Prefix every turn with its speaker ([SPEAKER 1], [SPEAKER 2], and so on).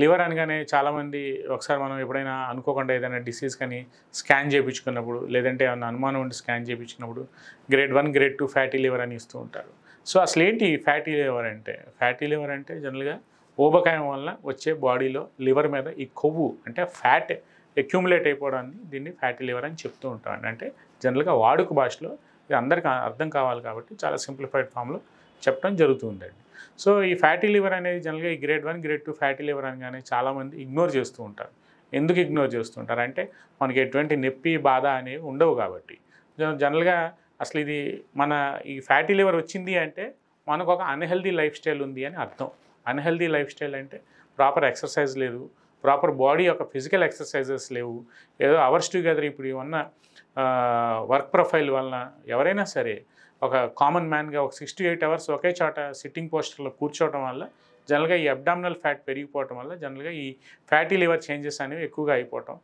[SPEAKER 1] Liver అనగానే చాలామంది ఒకసారి మనం ఎప్పుడైనా అనుకోకుండా ఏదైనా డిసీజ్ కానీ స్కాన్ చేయించుకున్నప్పుడు లేదంటే ఏమన్నా అనుమానం ఉండి స్కాన్ చేయించుకున్నప్పుడు గ్రేడ్ 1 గ్రేడ్ 2 ఫ్యాటీ లివర్ అని ఇస్తూ ఉంటారు. సో అసలు ఏంటి ఫ్యాటీ లివర్ అంటే? ఫ్యాటీ లివర్ అంటే జనరల్గా ఊబకాయం వల్ల వచ్చే బాడీలో లివర్ మీద ఈ కొవ్వు అంటే ఫ్యాట్ అక్యూములేట్ అయిపోవడాన్ని దీన్ని ఫ్యాటీ లివర్ అని చెప్తూ ఉంటాం. అంటే జనరల్గా వాడుక భాషలో ఇది అందరికీ అర్థం కావాలి కాబట్టి చాలా సింప్లిఫైడ్ ఫామ్లో చెప్పడం జరుగుతుందండి. సో ఈ ఫ్యాటీ లివర్ అనేది జనరల్గా ఈ గ్రేడ్ 1 గ్రేడ్ 2 ఫ్యాటీ లివర్ అనగానే చాలామంది ఇగ్నోర్ చేస్తూ ఉంటారు. ఎందుకు ఇగ్నోర్ చేస్తుంటారు అంటే మనకి ఎటువంటి నొప్పి బాధ అనేవి ఉండవు కాబట్టి. జనరల్గా అసలు ఇది మన ఈ ఫ్యాటీ లివర్ వచ్చింది అంటే మనకు ఒక అన్‌హెల్తీ లైఫ్ స్టైల్ ఉంది అని అర్థం. అన్‌హెల్తీ లైఫ్ స్టైల్ అంటే ప్రాపర్ ఎక్సర్సైజ్ లేదు, ప్రాపర్ బాడీ యొక్క ఫిజికల్ ఎక్సర్సైజెస్ లేవు, ఏదో అవర్స్ టుగెదర్ ఇప్పుడు ఉన్న వర్క్ ప్రొఫైల్ వలన ఎవరైనా సరే ఒక కామన్ మ్యాన్గా ఒక 6 to 8 అవర్స్ ఒకే చోట సిట్టింగ్ పోస్చర్లో కూర్చోవడం వల్ల జనరల్గా ఈ అబ్డామినల్ ఫ్యాట్ పెరిగిపోవటం వల్ల జనరల్గా ఈ ఫ్యాటీ లివర్ చేంజెస్ అనేవి ఎక్కువగా అయిపోవటం.